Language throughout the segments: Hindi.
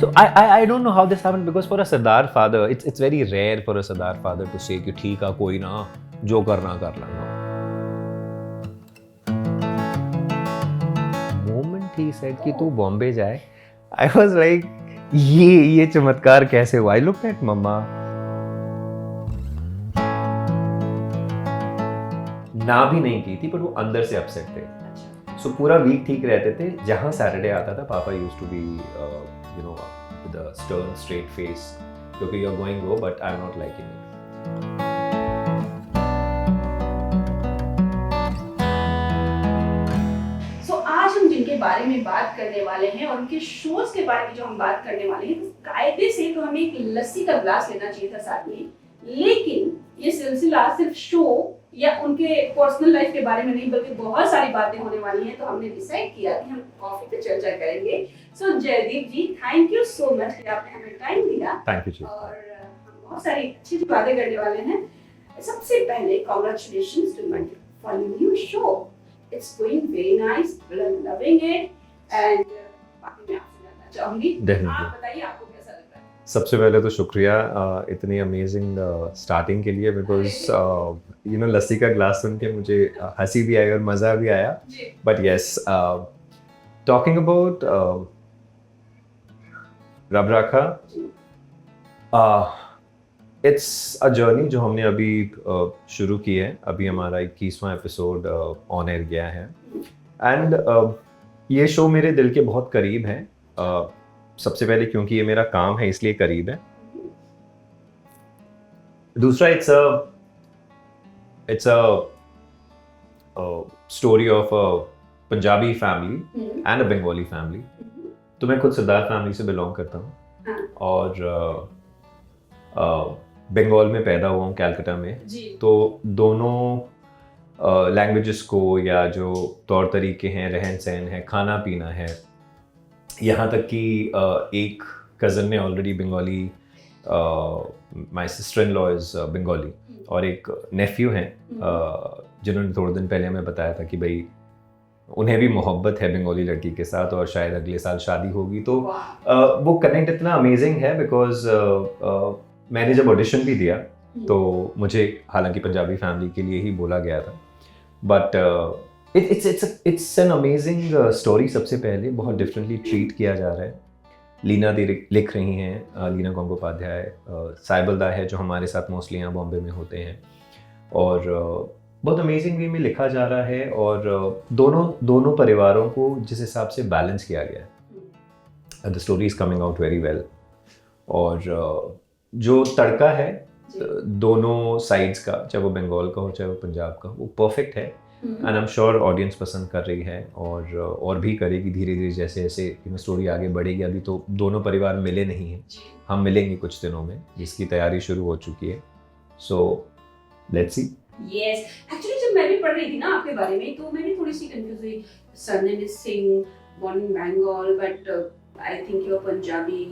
So I don't know how this happened because for a Sardar father, it's very rare for a Sardar father to say कि ठीक है कोई ना जो करना कर लेना. Moment he said कि तू बॉम्बे जाए, I was like ये चमत्कार कैसे हुआ? I looked at मम्मा. ना भी नहीं की थी पर वो अंदर से अपसेट थे. सो पूरा वीक ठीक रहते थे. जहाँ सैटरडे आता था पापा used to be you know with a stern straight face क्योंकि you're going go but I'm not liking it. So, आज हम जिनके बारे में बात करने वाले हैं और उनके शोज के बारे में जो हम बात करने वाले हैं, तो कायदे से तो हमें एक लस्सी का ग्लास लेना चाहिए था साथ में, लेकिन ये सिलसिला सिर्फ शो या उनके पर्सनल लाइफ के बारे में नहीं बल्कि बहुत सारी बातें होने वाली हैं, तो हमने डिसाइड किया कि हम कॉफी पे चर्चा करेंगे. सो जयदीप जी, थैंक यू सो मच कि आपने हमें टाइम दिया. थैंक यू जी. और हम बहुत सारी अच्छी बातें करने वाले हैं. सबसे पहले congratulations to you for new show. It's going very nice, we are loving it. And बाकी मैं आपसे जानना चाहूंगी, आप बताइए आपको कैसा लग रहा है. सबसे पहले तो शुक्रिया इतनी अमेजिंग स्टार्टिंग के लिए बिकॉज यू नो लस्सी का ग्लास सुन के मुझे हंसी भी आई और मज़ा भी आया. बट यस, टॉकिंग अबाउट रब राखा, इट्स अ जर्नी जो हमने अभी शुरू की है. अभी हमारा 21वां एपिसोड ऑन एयर गया है एंड ये शो मेरे दिल के बहुत करीब है. सबसे पहले क्योंकि ये मेरा काम है इसलिए करीब है. दूसरा it's a story of a Punjabi family and a Bengali family. तो मैं खुद सरदार फैमिली से बिलोंग करता हूँ और बंगाल में पैदा हुआ हूँ कैलकाटा में. तो दोनों लैंग्वेजेस को या जो तौर तरीके हैं, रहन सहन है, खाना पीना है, यहाँ तक कि एक कज़न ने already Bengali, my sister in law is Bengali और एक नेफ्यू हैं जिन्होंने थोड़े दिन पहले हमें बताया था कि भाई उन्हें भी मोहब्बत है बंगाली लड़की के साथ और शायद अगले साल शादी होगी. तो वो कनेक्ट इतना अमेजिंग है बिकॉज मैंने जब ऑडिशन भी दिया तो मुझे हालांकि पंजाबी फैमिली के लिए ही बोला गया था. But it's an amazing story. सबसे पहले बहुत डिफरेंटली ट्रीट किया जा रहा है. लीना दी लिख रही हैं, लीना गंगोपाध्याय. साइबलदा है जो हमारे साथ मोस्टली यहाँ बॉम्बे में होते हैं और बहुत अमेजिंग वे में लिखा जा रहा है. और दोनों परिवारों को जिस हिसाब से बैलेंस किया गया है, the story is coming out very well. और जो तड़का है दोनों साइड्स का, चाहे वो बंगाल का हो चाहे वो पंजाब का, वो परफेक्ट है and I am sure audience पसंद कर रही है और भी करेगी धीरे धीरे जैसे जैसे स्टोरी आगे बढ़ेगी. अभी तो दोनों परिवार मिले नहीं हैं, हम मिलेंगे कुछ दिनों में, जिसकी तैयारी शुरू हो चुकी है. So let's see. Yes, actually जब मैं भी पढ़ रही थी ना आपके बारे में तो मैं भी थोड़ी सी कंफ्यूज हुई. Surname is Singh, born in Bengal but I think you are Punjabi.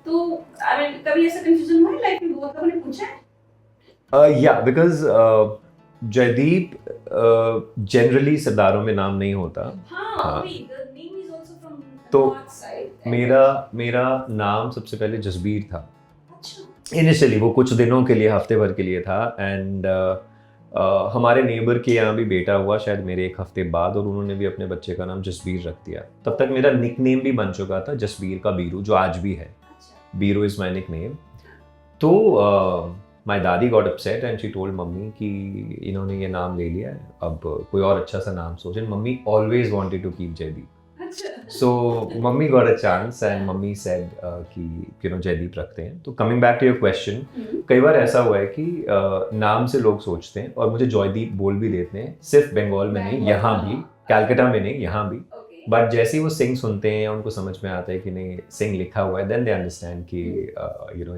तो आई मीन कभी ऐसा कंफ्यूजन हुआ है लाइफ में? बहुत लोगों ने पूछा है. या बिकॉज जयदीप जनरली सरदारों में नाम नहीं होता. तो मेरा नाम सबसे पहले जसबीर था. इनिशियली वो कुछ दिनों के लिए, हफ्ते भर के लिए था एंड हमारे नेबर के यहाँ भी बेटा हुआ शायद मेरे एक हफ्ते बाद और उन्होंने भी अपने बच्चे का नाम जसबीर रख दिया. तब तक मेरा निकनेम भी बन चुका था जसबीर का बीरू, जो आज भी है. Biru is my nickname. तो माई दादी got upset and she told mummy कि इन्होंने ये नाम ले लिया है, अब कोई और अच्छा सा नाम सोच. And mummy always wanted to keep Jaydeep. So mummy got a chance and mummy said कि जयदीप रखते हैं. तो coming back to your question, कई बार ऐसा हुआ है कि नाम से लोग सोचते हैं और मुझे जयदीप बोल भी देते हैं, सिर्फ बंगाल में नहीं, यहाँ भी, कैलकाटा में नहीं, यहाँ भी. बट जैसे ही वो सिंह सुनते हैं या उनको समझ में आता है कि नहीं सिंह लिखा हुआ है, देन दे अंडरस्टैंड कि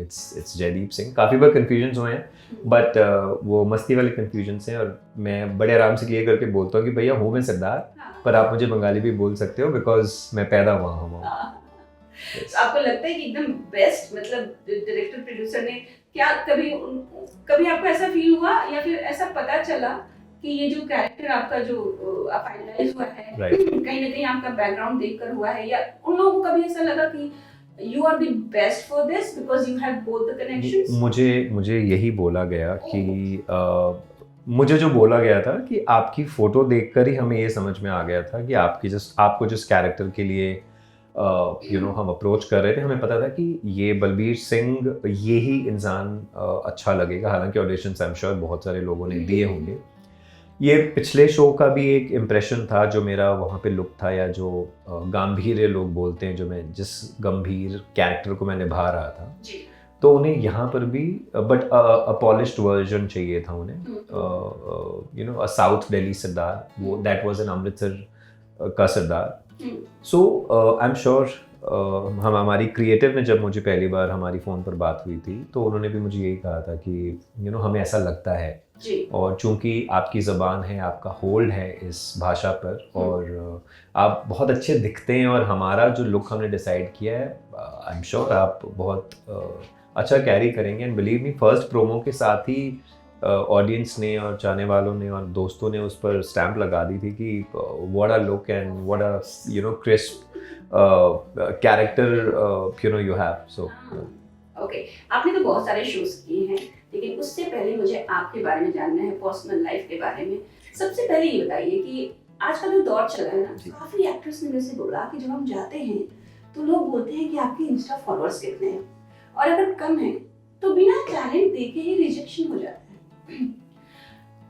इट्स जयदीप सिंह. काफ़ी बार कन्फ्यूजन्स हुए हैं बट वो मस्ती वाले कन्फ्यूजन्स हैं और मैं बड़े आराम से क्लियर करके बोलता हूँ कि भैया हूँ मैं सरदार, पर आप मुझे बंगाली भी बोल सकते हो बिकॉज मैं पैदा हुआ हूँ. आपको लगता है कि एकदम बेस्ट, मतलब डायरेक्टर प्रोड्यूसर ने क्या कभी आपको ऐसा फील हुआ या फिर ऐसा पता चला कि ये जो कैरेक्टर आपका जो फाइनलाइज हुआ है कहीं ना कहीं आपका बैकग्राउंड देखकर हुआ है, या उन लोगों को कभी ऐसा लगा कि you are the best for this because you have both the connections? मुझे यही बोला गया कि मुझे जो बोला गया था कि आपकी फ़ोटो देखकर ही हमें ये समझ में आ गया था कि आपको जिस कैरेक्टर के लिए हम अप्रोच कर रहे थे, हमें पता था कि ये बलबीर सिंह ये ही इंसान अच्छा लगेगा। हालांकि ऑडिशंस आई एम श्योर बहुत सारे लोगों ने दिए होंगे। ये पिछले शो का भी एक इम्प्रेशन था जो मेरा वहाँ पे लुक था, या जो गांभीर्य लोग बोलते हैं, जो मैं जिस गंभीर कैरेक्टर को मैं निभा रहा था, जी। तो उन्हें यहाँ पर भी बट अ पॉलिश्ड वर्जन चाहिए था उन्हें, अ साउथ दिल्ली सरदार, वो दैट वाज एन अमृतसर का सरदार। सो आई एम श्योर हमारी क्रिएटिव ने जब मुझे पहली बार हमारी फ़ोन पर बात हुई थी तो उन्होंने भी मुझे यही कहा था कि हमें ऐसा लगता है जी। और चूंकि आपकी ज़बान है, आपका होल्ड है इस भाषा पर, और आप बहुत अच्छे दिखते हैं, और हमारा जो लुक हमने डिसाइड किया है आई एम श्योर आप बहुत अच्छा कैरी करेंगे। And believe me, first promo के साथ ही ऑडियंस ने और चाहने वालों ने और दोस्तों ने उस पर स्टैंप लगा दी थी कि what a look and what a crisp character you have. So okay, आपने तो बहुत सारे शोज किए हैं, लेकिन उससे पहले मुझे आपके बारे में जानना है, पर्सनल लाइफ के बारे में। सबसे पहले ये बताइए कि आज का जो दौर चल रहा है ना, काफी एक्ट्रेस ने मेरे से बोला कि जब हम जाते हैं तो लोग बोलते हैं कि आपके इंस्टा फॉलोअर्स कितने हैं, और अगर कम है तो बिना टैलेंट देखे ही रिजेक्शन हो जाता है।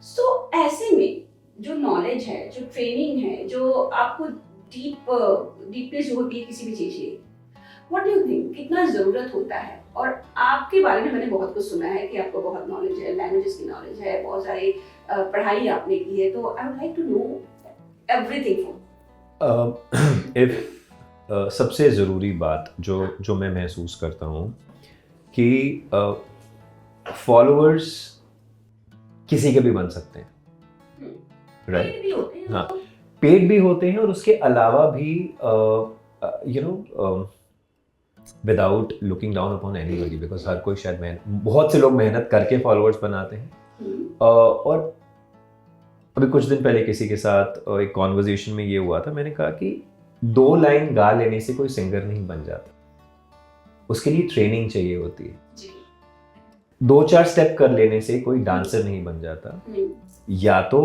सो ऐसे में जो नॉलेज है, जो ट्रेनिंग है, जो आपको डीपनेस जो होती है किसी भी चीज की, व्हाट डू यू थिंक कितना जरूरत होता है? और आपके बारे में मैंने बहुत कुछ सुना है कि आपको बहुत नॉलेज है, लैंग्वेजेस की नॉलेज है, बहुत सारी पढ़ाई आपने की है, तो I would like to know everything from. If सबसे ज़रूरी बात जो मैं महसूस करता हूँ कि फॉलोअर्स किसी के भी बन सकते हैं, राइट? हाँ, पेड भी होते हैं, और उसके अलावा भी without looking down upon anybody, because हर कोई शायद बहुत से लोग मेहनत करके फॉलोअर्स बनाते हैं। और अभी कुछ दिन पहले किसी के साथ एक कॉन्वर्जेशन में ये हुआ था, मैंने कहा कि 2 लाइन गा लेने से कोई सिंगर नहीं बन जाता, उसके लिए ट्रेनिंग चाहिए होती है। 2-4 स्टेप कर लेने से कोई डांसर नहीं बन जाता, या तो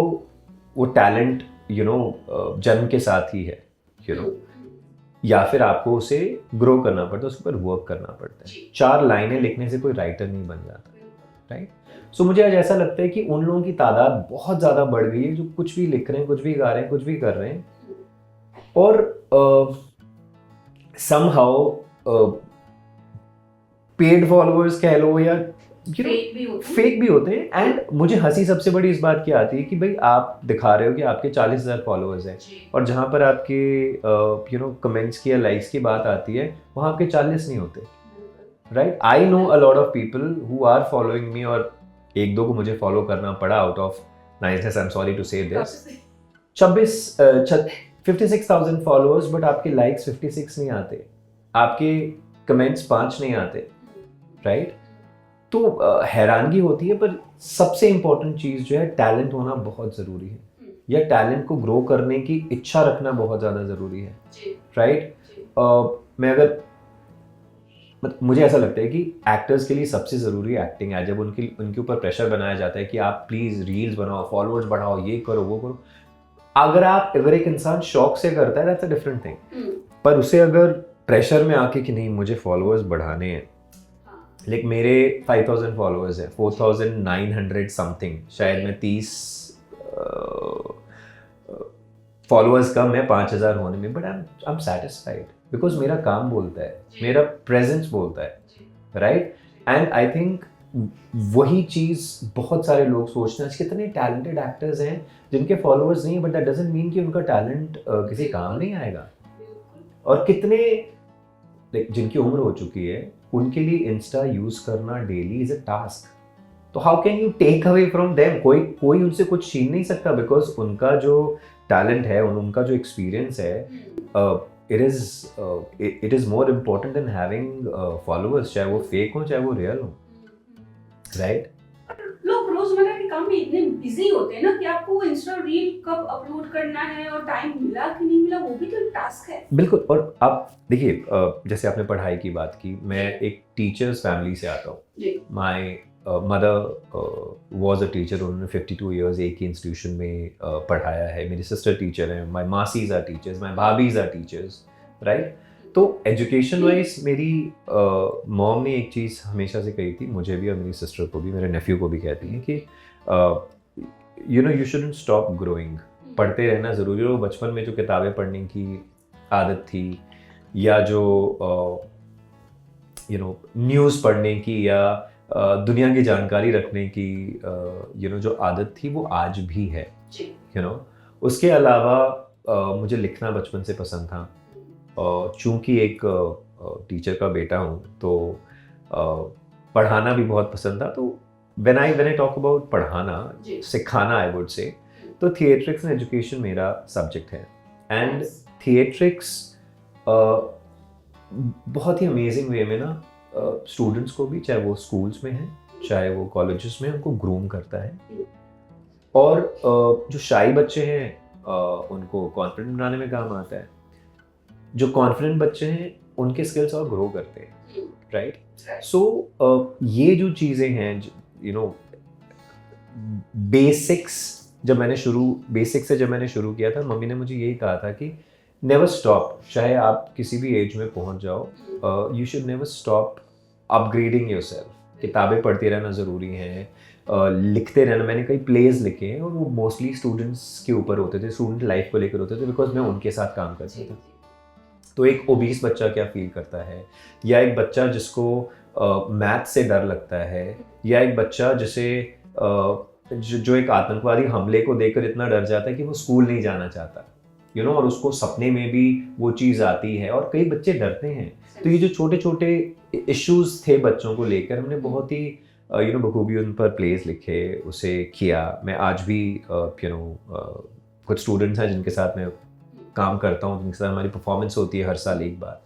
वो टैलेंट जन्म के साथ ही है, या फिर आपको उसे ग्रो करना पड़ता है, उसके ऊपर वर्क करना पड़ता है। 4 लाइनें लिखने से कोई राइटर नहीं बन जाता, राइट? सो मुझे आज ऐसा लगता है कि उन लोगों की तादाद बहुत ज़्यादा बढ़ गई है जो कुछ भी लिख रहे हैं, कुछ भी गा रहे हैं, कुछ भी कर रहे हैं, और समहाउ पेड फॉलोअर्स कह लो या फेक भी होते हैं। एंड मुझे हंसी सबसे बड़ी इस बात की आती है कि भाई आप दिखा रहे हो कि आपके 40,000 फॉलोअर्स हैं, और जहाँ पर आपके कमेंट्स की या लाइक्स की बात आती है वहाँ आपके 40 नहीं होते, right? I know a lot of people who are following me, और 1-2 को मुझे फॉलो करना पड़ा out of niceness, I am sorry to say this. 56,000 followers, but आपके लाइक्स 56 नहीं आते, आपके कमेंट्स 5 नहीं आते, राइट? तो हैरानगी होती है। पर सबसे इम्पोर्टेंट चीज़ जो है, टैलेंट होना बहुत ज़रूरी है, या टैलेंट को ग्रो करने की इच्छा रखना बहुत ज़्यादा ज़रूरी है, राइट? मैं अगर मुझे ऐसा लगता है कि एक्टर्स के लिए सबसे ज़रूरी एक्टिंग है। जब उनके ऊपर प्रेशर बनाया जाता है कि आप प्लीज़ रील्स बनाओ, फॉलोअर्स बढ़ाओ, ये करो वो करो, अगर एक इंसान शौक से करता है दैट्स अ डिफरेंट थिंग, पर उसे अगर प्रेशर में आके कि नहीं मुझे फॉलोअर्स बढ़ाने हैं, लाइक मेरे 5,000 फॉलोअर्स है, 4,900 समथिंग, शायद मैं 30 फॉलोअर्स कम है 5,000 होने में, but I M satisfied because मेरा काम बोलता है, मेरा प्रेजेंस बोलता है, राइट? एंड आई थिंक वही चीज़ बहुत सारे लोग सोचते हैं। कितने टैलेंटेड एक्टर्स हैं जिनके फॉलोअर्स नहीं है, बट दैट डजंट मीन कि उनका टैलेंट किसी काम नहीं आएगा। और कितने जिनकी उम्र हो चुकी है उनके लिए इंस्टा यूज करना डेली इज अ टास्क, तो how can you take away from them? कोई उनसे कुछ छीन नहीं सकता, बिकॉज उनका जो टैलेंट है, उनका जो एक्सपीरियंस है, it is more important then having followers, चाहे वो फेक हो चाहे वो रियल हो, राइट? लोग रोजमर्रा के काम काम में इतने बिजी होते हैं ना कि आपको वो इंस्टा रील कब अपलोड करना है और टाइम मिला कि नहीं मिला वो भी तो एक टास्क है। बिल्कुल। और आप देखिए, जैसे आपने पढ़ाई की बात की, मैं एक टीचर्स फैमिली से आता हूँ। जी my mother was a teacher, उन्होंने 52 ईयर्स एक ही इंस्टीट्यूशन में पढ़ाया है। मेरी सिस्टर टीचर हैं, my masis are teachers, my bhabhis are teachers, right. तो एजुकेशन वाइज मेरी मॉम ने एक चीज़ हमेशा से कही थी, मुझे भी और मेरी सिस्टर को भी, मेरे नेफ्यू को भी कहती हैं कि you know you shouldn't stop growing. पढ़ते रहना ज़रूरी है। वो बचपन में जो किताबें पढ़ने की आदत थी, या जो यू नो न्यूज़ पढ़ने की, या दुनिया की जानकारी रखने की यू नो जो आदत थी, वो आज भी है, जी यू नो। उसके अलावा मुझे लिखना बचपन से पसंद था। चूँकि एक टीचर का बेटा हूँ, तो पढ़ाना भी बहुत पसंद था। तो व्हेन आई टॉक अबाउट पढ़ाना, जी सिखाना, आई वुड से, तो थिएट्रिक्स एंड एजुकेशन मेरा सब्जेक्ट है। एंड थिएट्रिक्स बहुत ही अमेजिंग वे में ना स्टूडेंट्स को भी, चाहे वो स्कूल्स में हैं चाहे वो कॉलेजेस में, उनको ग्रूम करता है। और जो शाई बच्चे हैं उनको कॉन्फिडेंट बनाने में काम आता है। जो कॉन्फिडेंट बच्चे हैं उनके स्किल्स और ग्रो करते हैं, राइट। सो ये जो चीज़ें हैं, यू नो, बेसिक्स से जब मैंने शुरू किया था, मम्मी ने मुझे यही कहा था कि नेवर स्टॉप। चाहे आप किसी भी एज में पहुंच जाओ, you should never stop upgrading yourself. किताबें पढ़ते रहना ज़रूरी है, लिखते रहना। मैंने कई प्लेज लिखे हैं और वो मोस्टली स्टूडेंट्स के ऊपर होते थे, स्टूडेंट लाइफ को लेकर होते थे, बिकॉज मैं उनके साथ काम करता था। तो एक ओबीस बच्चा क्या फील करता है, या एक बच्चा जिसको मैथ से डर लगता है, या एक बच्चा जिसे जो एक आतंकवादी हमले को देखकर इतना डर जाता है कि वो स्कूल नहीं जाना चाहता, यू नो, और उसको सपने में भी वो चीज़ आती है, और कई बच्चे डरते हैं। तो ये जो छोटे छोटे इश्यूज थे बच्चों को लेकर, हमने बहुत ही यू नो बखूबी उन पर प्लेस लिखे, उसे किया। मैं आज भी यू नो कुछ स्टूडेंट्स हैं जिनके साथ मैं काम करता हूँ, जिनके साथ हमारी परफॉर्मेंस होती है हर साल एक बार।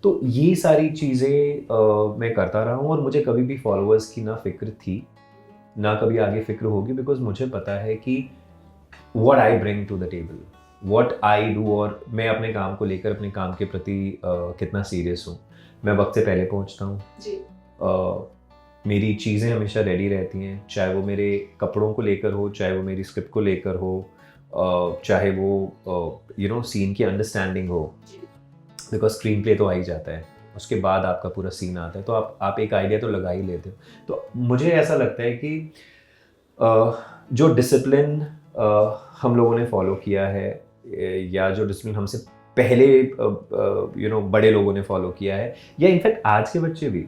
तो ये सारी चीज़ें मैं करता रहा हूँ, और मुझे कभी भी फॉलोअर्स की ना फिक्र थी, ना कभी आगे फिक्र होगी, बिकॉज मुझे पता है कि what I bring to the table, what I do, और मैं अपने काम को लेकर, अपने काम के प्रति कितना सीरियस हूँ। मैं वक्त से पहले पहुँचता हूँ, मेरी चीज़ें हमेशा रेडी रहती हैं, चाहे वो मेरे कपड़ों को लेकर हो, चाहे वो मेरी स्क्रिप्ट को लेकर हो, चाहे वो यू नो सीन की अंडरस्टैंडिंग हो, बिकॉज स्क्रीन प्ले तो आ ही जाता है, उसके बाद आपका पूरा सीन आता है, तो आप एक आइडिया तो लगा ही लेते हो। तो मुझे ऐसा लगता है कि जो डिसिप्लिन हम लोगों ने फॉलो किया है, या जो डिसिप्लिन हमसे पहले यू नो बड़े लोगों ने फॉलो किया है, या इनफैक्ट आज के बच्चे भी,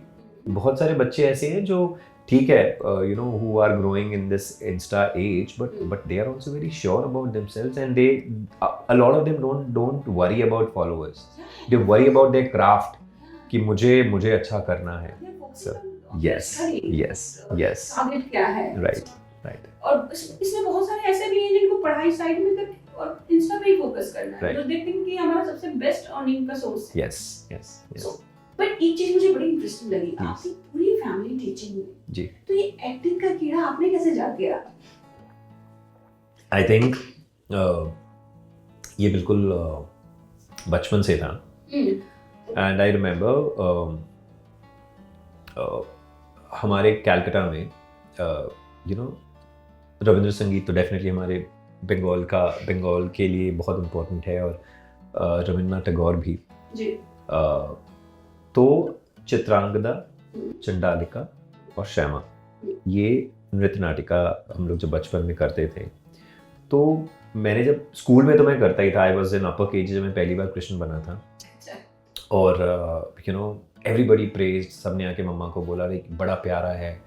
बहुत सारे बच्चे ऐसे हैं जो ठीक है you know who are growing in this insta age, but they are also very sure about themselves, and they a lot of them don't worry about followers, they worry about their craft, कि मुझे अच्छा करना है। यस टारगेट क्या है, राइट। और इसमें बहुत सारे ऐसे भी हैं जिनको पढ़ाई साइड में करके और इंस्टा पे ही फोकस करना है, तो दे थिंक कि हमारा सबसे बेस्ट अर्निंग का सोर्स है। यस। बट एक चीज मुझे बड़ी इंटरेस्टिंग लगी, आपकी पूरी फैमिली टीचिंग में जी, तो ये एक्टिंग का कीड़ा आपने कैसे जाग गया? आई थिंक ये बिल्कुल बचपन से था। एंड आई रिमेंबर हमारे कैलकाटा में यू नो रविंद्र संगीत तो डेफिनेटली हमारे बंगाल के लिए बहुत इम्पोर्टेंट है, और रविंद्रनाथ टैगोर भी जी। तो चित्रांगदा, चंडालिका और श्यामा, ये नृत्य नाटिका हम लोग जब बचपन में करते थे। तो मैंने जब स्कूल में तो मैं करता ही था, I was in upper KG जब मैं पहली बार कृष्ण बना था, और यू नो एवरीबडी प्रेज्ड, सबने आके मम्मा को बोला रे बड़ा प्यारा है।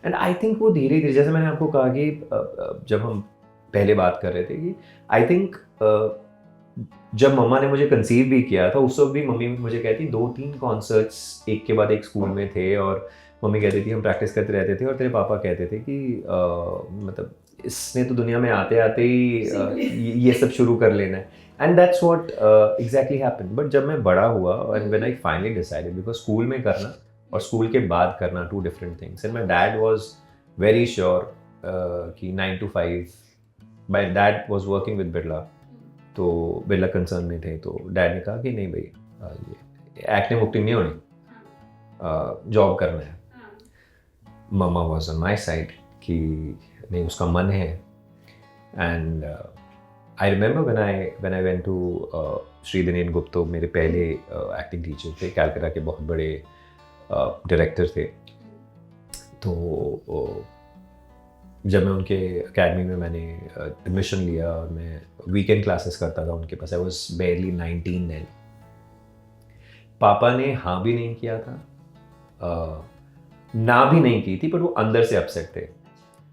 एंड आई थिंक वो धीरे धीरे, जैसे मैंने आपको कहा कि जब हम पहले बात कर रहे थे कि आई थिंक जब मम्मा ने मुझे कंसीव भी किया था, उस वक्त भी मम्मी मुझे कहती 2-3 कॉन्सर्ट्स एक के बाद एक स्कूल में थे, और मम्मी कहती थी हम प्रैक्टिस करते रहते थे, और तेरे पापा कहते थे कि मतलब इसने तो दुनिया में आते आते ही ये सब शुरू कर लेना है। And that's what exactly happened. But जब मैं बड़ा हुआ, and when I finally decided, because school में करना और स्कूल के बाद करना 2 different things, and my dad was very sure कि 9 to 5 my dad was working with Birla, तो बिरला कंसर्न में थे, तो डैड ने कहा कि नहीं भाई ये एक्टिंग वुक्टिंग नहीं होनी, जॉब करना है। Mamma was on my side कि नहीं उसका मन है। And I remember when I went to Shri Dinen Gupta, मेरे पहले एक्टिंग टीचर थे, कैलकाटा के बहुत बड़े डायरेक्टर थे। तो जब मैं उनके एकेडमी में मैंने एडमिशन लिया और मैं वीकेंड क्लासेस करता था उनके पास, आई वॉज बेयरली 19 देन। पापा ने हाँ भी नहीं किया था, ना भी नहीं की थी, पर वो अंदर से अपसेट थे।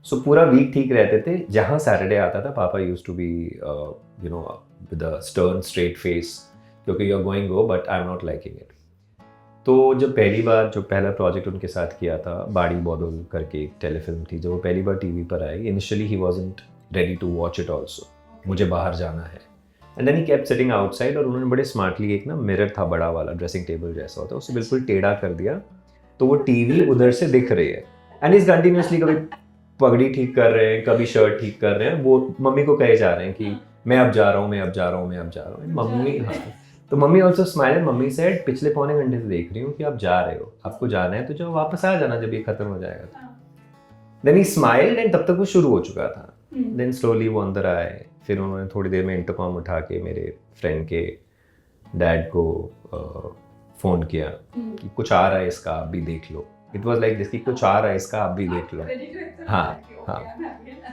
सो पूरा वीक ठीक रहते थे। जहाँ सैटरडे आता था, पापा used to be you know with a stern straight face, क्योंकि you are going go but I am not liking it. तो जब पहला प्रोजेक्ट उनके साथ किया था, बाड़ी बॉदल करके एक टेलीफिल्म थी, जब वो पहली बार टीवी पर आई, initially he wasn't ready to watch it also, मुझे बाहर जाना है। And then he kept sitting outside, और उन्होंने बड़े स्मार्टली एक ना मिरर था बड़ा वाला, ड्रेसिंग टेबल जैसा होता है, उसे बिल्कुल टेढ़ा कर दिया, तो वो टीवी उधर से दिख रही है। एंड इज कंटिन्यूसली कभी पगड़ी ठीक कर रहे हैं, कभी शर्ट ठीक कर रहे हैं, वो मम्मी को कहे जा रहे हैं कि मैं अब जा रहा हूँ, मैं अब जा रहा हूँ, मैं अब जा रहा हूँ। मम्मी, हाँ, तो mummy also smile. Mummy said पिछले पौने घंटे से देख रही हूँ कि आप जा रहे हो, आपको जाना है तो जाओ, वापस आ जाना जब ये खत्म हो जाएगा। देन ही स्माइल्ड, एंड तब तक वो शुरू हो चुका था। देन स्लोली वो अंदर आए, फिर उन्होंने थोड़ी देर में इंटरकॉम उठा के मेरे फ्रेंड के डैड को फ़ोन किया कि कुछ आ रहा है इसका, आप भी देख लो। इट वॉज लाइक दिस कि कुछ आ रहा है इसका, आप भी देख लो। हाँ हाँ,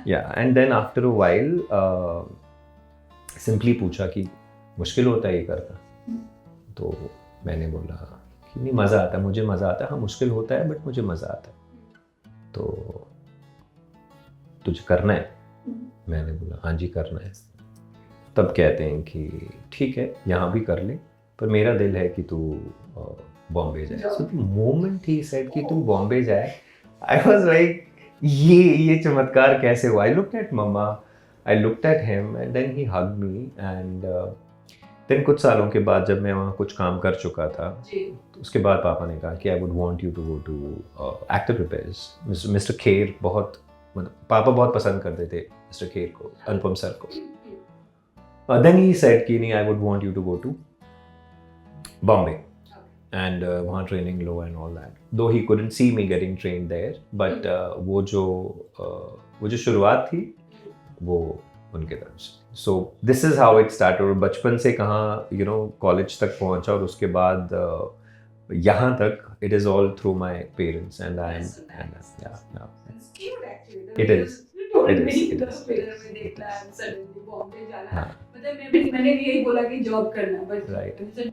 yeah and then after a while simply पूछा कि मुश्किल होता है ये करना? तो मैंने बोला कि नहीं, मज़ा आता है, मुझे मज़ा आता है। हाँ मुश्किल होता है बट मुझे मज़ा आता है। तो तुझे करना है? मैंने बोला हाँ जी करना है। तब कहते हैं कि ठीक है यहाँ भी कर ले, पर मेरा दिल है कि तू बॉम्बे जाए। So the moment he said कि तू बॉम्बे जाए, आई वाज लाइक ये चमत्कार कैसे हुआ? I looked at mamma, I looked at him, and then he hugged me. And then कुछ सालों के बाद जब मैं वहाँ कुछ काम कर चुका था, तो उसके बाद पापा ने कहा कि I would want you to go to actor prepares. Mister Kher बहुत, मतलब पापा बहुत पसंद करते थे मिस्टर खेर को, अनुपम सर को। देन ही सेड कि नहीं, I would want you to go to Bombay and वहाँ ट्रेनिंग लो and all that. Though he couldn't see me getting trained there, but वो जो शुरुआत थी वो उनके तरफ से। So this is how it start. और बचपन से कहाँ यू नो कॉलेज तक पहुँचा, और उसके बाद यहाँ तक it is all through my parents and I am it is मैंने भी यही बोला कि जॉब करना, बट राइट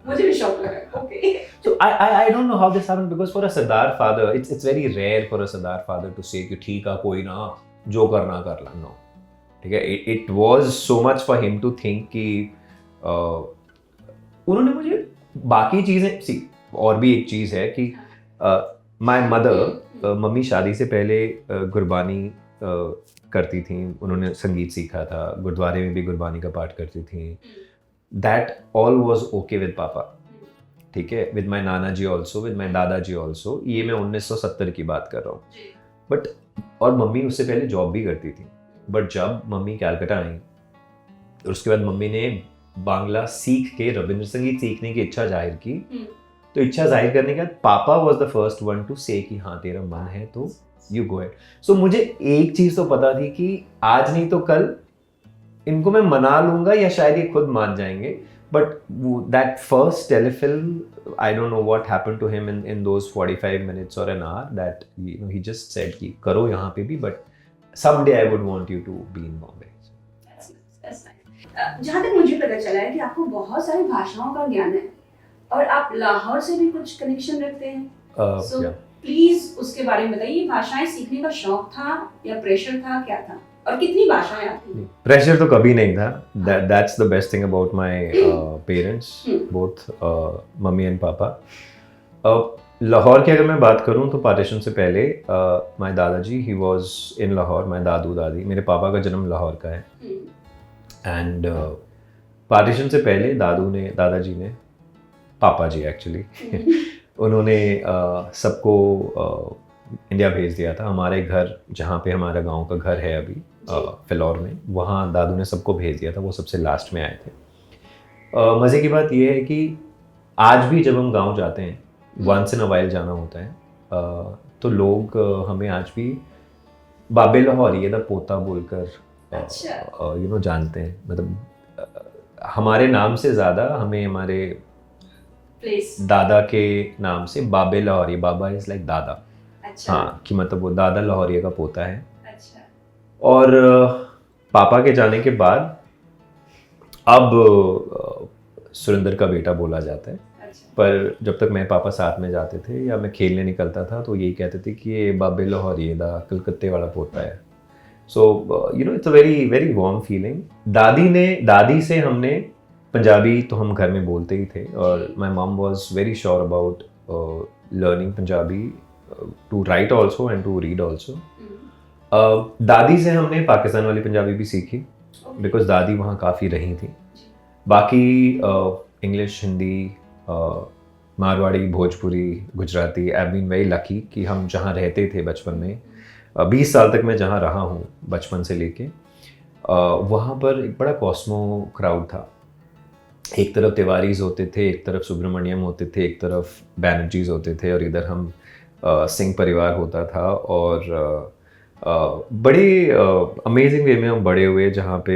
मुझे भी शौक लगा। Okay, so I don't know how this happened, because for a Sardar father it's very rare for a Sardar father to say कि ठीक है कोई ना, जो करना कर ला। नो, ठीक है, it was so much for him to think कि उन्होंने मुझे बाकी चीज़ें सी। और भी एक चीज़ है कि माय मदर, मम्मी शादी से पहले गुरबानी करती थी, उन्होंने संगीत सीखा था, गुरुद्वारे में भी गुरबानी का पाठ करती थी। That all was okay with पापा, ठीक है, with my Nana ji also, with my दादाजी ऑल्सो। ये मैं 1970 की बात कर रहा हूँ। बट और मम्मी उससे पहले जॉब भी करती थी। बट जब मम्मी कैलकाटा आई, उसके बाद मम्मी ने बांग्ला सीख के रविंद्र संगीत सीखने की इच्छा जाहिर की। तो इच्छा जाहिर करने के बाद पापा was the first one two से कि हाँ तेरा मन है तो यू गो इट। सो मुझे एक चीज़ तो पता थी कि आज नहीं तो कल इनको मैं मना लूंगा, या शायद ये खुद मान जाएंगे। But that first telefilm, I don't know what happened to him in those 45 minutes और an hour, that you know he just said कि करो यहाँ पे भी, but someday I would want you to be in Bombay. जहाँ तक मुझे पता चला है कि आपको बहुत सारी भाषाओं का ज्ञान है, और आप लाहौर से भी कुछ कनेक्शन रखते हैं। So प्लीज उसके बारे में बताइए। भाषाएं सीखने का शौक था या प्रेशर था, क्या था, और कितनी भाषाएं आती? प्रेशर तो कभी नहीं था। That's the best thing about my parents, both mummy and पापा। लाहौर की अगर मैं बात करूं तो पार्टीशन से पहले my dadaji, he was in Lahore. My dadu dadi, मेरे पापा का जन्म लाहौर का है। एंड पार्टीशन से पहले दादाजी ने, पापा जी एक्चुअली उन्होंने सबको इंडिया भेज दिया था। हमारे घर जहाँ पे हमारा गांव का घर है अभी फिलौर में, वहाँ दादू ने सबको भेज दिया था, वो सबसे लास्ट में आए थे। मज़े की बात यह है कि आज भी जब हम गांव जाते हैं, वंस इन अ वाइल जाना होता है, तो लोग हमें आज भी बाबे लाहौर ये दा पोता बोलकर जानते हैं। मतलब हमारे नाम से ज़्यादा हमें हमारे प्लेस दादा के नाम से बाबे लाहौरी, बाबा इज लाइक दादा। अच्छा। हाँ, कि मतलब वो दादा लाहौरिया का पोता है। अच्छा। और पापा के जाने के बाद अब सुरेंद्र का बेटा बोला जाता है। अच्छा। पर जब तक मैं पापा साथ में जाते थे या मैं खेलने निकलता था तो यही कहते थे कि ये बाबे लाहौरिया दा कलकत्ते वाला पोता है। So it's a very very warm feeling. दादी से हमने पंजाबी तो हम घर में बोलते ही थे, और my mom was very sure about learning Punjabi to write also and to read also. दादी से हमने पाकिस्तान वाली पंजाबी भी सीखी, बिकॉज दादी वहाँ काफ़ी रही थी। बाकी English, Hindi, Marwari, Bhojpuri, Gujarati, I been very lucky कि हम जहाँ रहते थे बचपन में, 20 साल तक मैं जहाँ रहा हूँ बचपन से लेके, वहाँ पर एक बड़ा कॉस्मो क्राउड था। एक तरफ तिवारीज होते थे, एक तरफ सुब्रमण्यम होते थे, एक तरफ बैनर्जीज होते थे, और इधर हम सिंह परिवार होता था। और बड़े अमेजिंग वे में हम बड़े हुए, जहाँ पे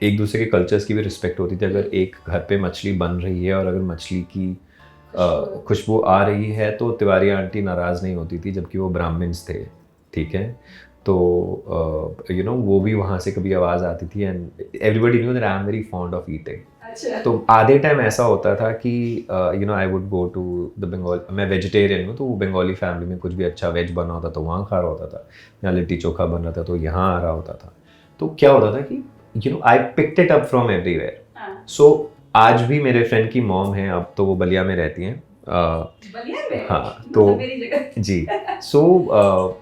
एक दूसरे के कल्चर्स की भी रिस्पेक्ट होती थी। अगर एक घर पे मछली बन रही है और अगर मछली की खुशबू आ रही है तो तिवारी आंटी नाराज़ नहीं होती थी, जबकि वो ब्राह्मण्स थे, ठीक है। तो वो भी वहाँ से कभी आवाज़ आती थी, and everybody knew that I am very fond of eating. तो आधे टाइम ऐसा होता था कि I would go to the Bengal, मैं वेजिटेरियन हूँ, तो बंगाली फैमिली में कुछ भी अच्छा वेज बना होता तो वहाँ खा रहा होता था, या लिट्टी चोखा बन रहा था तो यहाँ आ रहा होता था। तो क्या होता था कि I picked it up from everywhere. So आज भी मेरे फ्रेंड की मॉम है, अब तो वो बलिया में रहती हैं। बलिया में? हाँ, तो जी, सो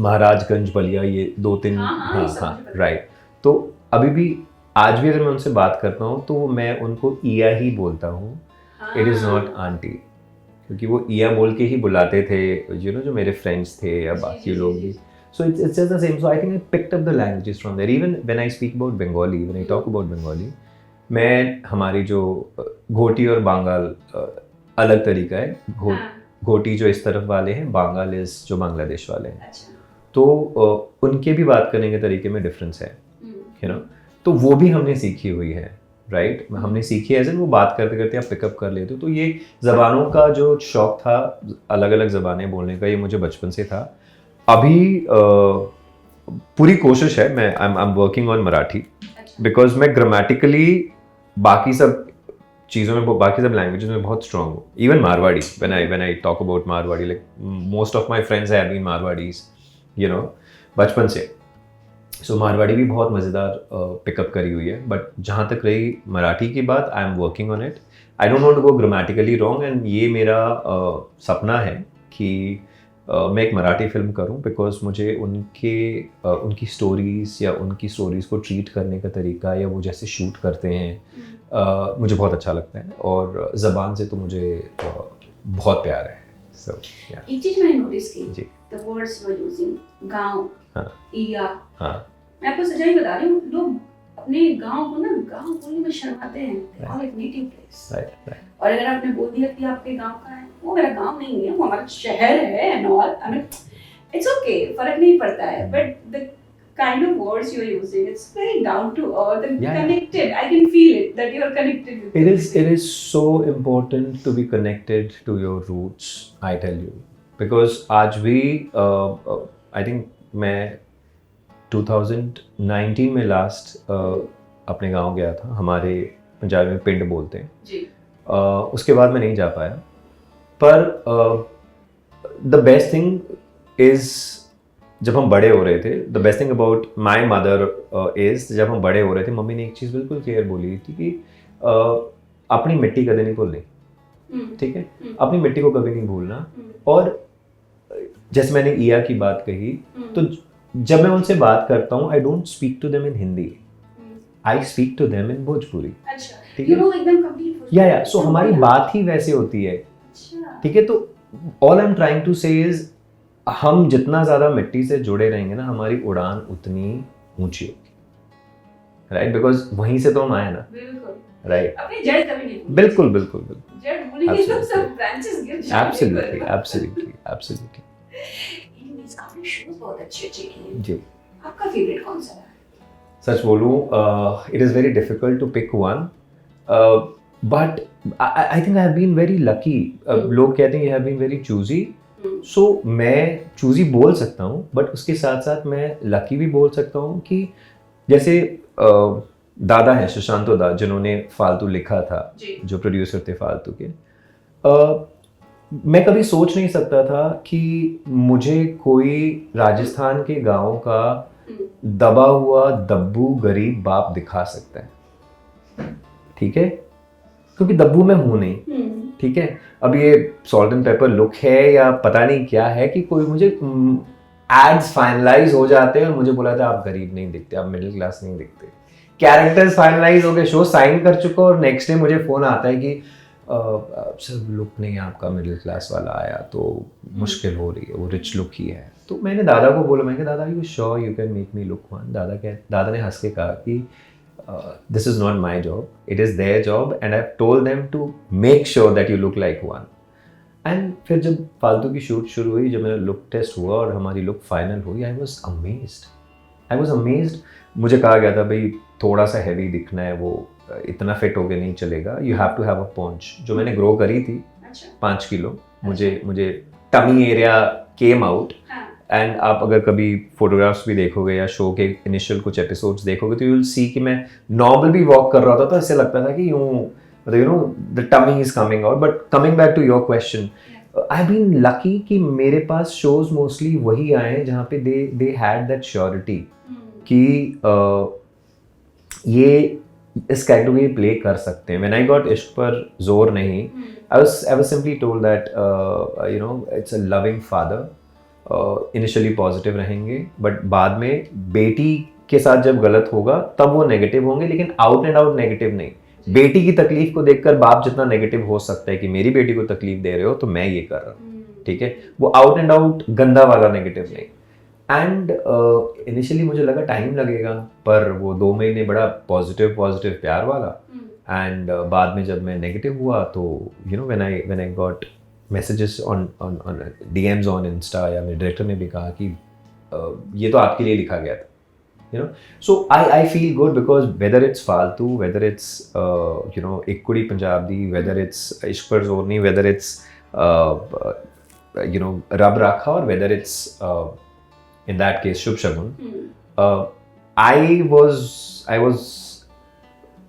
महाराजगंज, बलिया, ये 2-3, हाँ राइट। तो अभी भी आज भी अगर मैं उनसे बात करता हूँ तो मैं उनको ईया ही बोलता हूँ, इट इज़ नॉट आंटी, क्योंकि वो ईया बोल के ही बुलाते थे जो मेरे फ्रेंड्स थे या बाकी लोग भी। So it's just the same. So I think I picked up the languages from there. Even when I speak about Bengali, when I talk about Bengali, मैं हमारी जो घोटी और बांगाल अलग तरीका है। घोटी जो इस तरफ वाले हैं, बांगाल इस जो बांग्लादेश वाले हैं। अच्छा। तो उनके भी बात करने के तरीके में डिफरेंस है, तो वो भी हमने सीखी हुई है, राइट। हमने सीखी एज इन वो बात करते करते आप पिकअप कर लेते हो। तो ये ज़बानों का जो शौक था, अलग अलग ज़बानें बोलने का, ये मुझे बचपन से था। अभी पूरी कोशिश है, मैं आई am working on Marathi, because मैं ग्रामेटिकली बाकी सब चीज़ों में, बाकी सब लैंग्वेजेस में बहुत स्ट्रॉन्ग हूँ। Even Marwari, when I talk about Marwari, like most of my friends have been Marwaris, बचपन से। सो मारवाड़ी भी बहुत मज़ेदार पिकअप करी हुई है। बट जहाँ तक रही मराठी की बात, I am working on it. I don't want to go grammatically wrong, and ये मेरा सपना है कि मैं एक मराठी फिल्म करूं, बिकॉज मुझे उनकी स्टोरीज या उनकी स्टोरीज को ट्रीट करने का तरीका, या वो जैसे शूट करते हैं, मुझे बहुत अच्छा लगता है, और ज़बान से तो मुझे बहुत प्यार है। So, yeah. एक चीज मैंने नोटिस की, जी, the words you are using, गांव, हाँ, ईया, हाँ, मैं आपको सच्चाई बता रही हूँ, लोग अपने गांव को ना गांव बोलने में शर्माते हैं। They call it native place. right. और अगर आपने बोल दिया कि आपके गांव का है, वो मेरा गांव नहीं है, वो हमारा शहर है and all, I mean, it's okay, फर्क नहीं पड़ता है, but the kind of words you are using, it's very down to earth and connected. I can feel it that you are connected with it. It is so important to be connected to your roots, I tell you, because आज भी I think मैं 2019 में लास्ट अपने गांव गया था। हमारे पंजाब में पिंड बोलते हैं जी। उसके बाद मैं नहीं जा पाया, पर द बेस्ट थिंग इज़ जब हम बड़े हो रहे थे, the best thing about my mother is, जब हम बड़े हो रहे थे, मम्मी ने एक चीज़ बिल्कुल क्लियर बोली थी कि अपनी मिट्टी कभी नहीं भूलनी, ठीक है, अपनी मिट्टी को कभी नहीं भूलना। और जैसे मैंने ईया की बात कही, तो जब मैं उनसे बात करता हूँ, I don't speak to them in Hindi, I speak to them in Bhojpuri. अच्छा, you know एकदम complete भोजपुरी। या सो हमारी बात ही वैसे होती है, ठीक है। तो all I am trying to say is हम जितना ज़्यादा मिट्टी से जुड़े रहेंगे ना, हमारी उड़ान उतनी ऊंची होगी, राइट? बिकॉज वहीं से तो हम आए ना, बिल्कुल राइट? अपनी जड़ कभी नहीं भूलनी। बिल्कुल बिल्कुल बिल्कुल, जड़ भूलेंगे तो Absolutely. सब ब्रांचेस गिर जाएंगे। Absolutely absolutely absolutely. Anyways, आपने शोज बहुत अच्छे अच्छे किए। जी, आपका फेवरेट कौन सा रहा? सच बोलूँ, it is very difficult to pick one, but I think I have been very lucky. लोग कहते हैं you have been very choosy, so मैं चूजी बोल सकता हूँ, बट उसके साथ साथ मैं लकी भी बोल सकता हूँ कि जैसे दादा है सुशांतो दा, जिन्होंने फालतू लिखा था, जी। जो प्रोड्यूसर थे फालतू के, मैं कभी सोच नहीं सकता था कि मुझे कोई राजस्थान के गांव का दबा हुआ दब्बू गरीब बाप दिखा सकता है, ठीक है? क्योंकि दब्बू मैं हूं नहीं, ठीक है? अब ये सॉल्ट एंड पेपर लुक है या पता नहीं क्या है कि कोई मुझे एड्स फाइनलाइज हो जाते हैं और मुझे बोला था आप गरीब नहीं दिखते, आप मिडिल क्लास नहीं दिखते, कैरेक्टर्स फाइनलाइज हो गए, शो साइन कर चुका और नेक्स्ट डे मुझे फोन आता है कि सर लुक नहीं आपका मिडिल क्लास वाला आया, तो मुश्किल हो रही है, वो रिच लुक ही है। तो मैंने दादा को बोला, मैंने कहा दादा you sure you can make me look one? दादा ने हंस के कहा कि this is not my job, it is their job and I told them to make sure that you look like one. And फिर जब फालतू की शूट शुरू हुई, जब मेरा लुक टेस्ट हुआ और हमारी लुक फाइनल हुई, आई वॉज अमेज्ड। मुझे कहा गया था भाई थोड़ा सा हैवी दिखना है, वो इतना फिट होके नहीं चलेगा, you have to have a paunch, जो मैंने ग्रो करी थी 5 किलो, मुझे tummy area came out. And आप अगर कभी फोटोग्राफ्स भी देखोगे या शो के इनिशियल कुछ एपिसोड्स देखोगे तो यू विल सी कि मैं नॉर्मल भी वॉक कर रहा था तो ऐसे लगता था कि यूं you know the tummy is coming out. But coming back to your question, I been lucky कि मेरे पास शोज मोस्टली वही आए हैं जहाँ पे दे हैड दैट श्योरिटी कि ये इस कैटेगरी प्ले कर सकते हैं। व्हेन आई गॉट इश्क पर जोर नहीं, I was simply told that you no it's a loving father, initially positive रहेंगे बट बाद में बेटी के साथ जब गलत होगा तब वो नेगेटिव होंगे, लेकिन आउट एंड आउट नेगेटिव नहीं। बेटी की तकलीफ को देखकर बाप जितना नेगेटिव हो सकता है कि मेरी बेटी को तकलीफ दे रहे हो तो मैं ये कर रहा हूँ, ठीक है, वो आउट एंड आउट गंदा वाला नेगेटिव नहीं। एंड इनिशियली मुझे लगा टाइम लगेगा, पर वो 2 महीने बड़ा पॉजिटिव प्यार वाला। एंड बाद में जब मैं नेगेटिव हुआ तो you know when I got messages on DMs on Insta, या मेरे डायरेक्टर ने भी कहा कि ये तो आपके लिए लिखा गया था, you know. So I feel good because whether it's फालतू, whether it's you know इक्कुड़ी Punjabi, whether it's इश्क पर जोर नहीं, whether it's you know रब राखा, or whether it's in that case Shubh Shagun,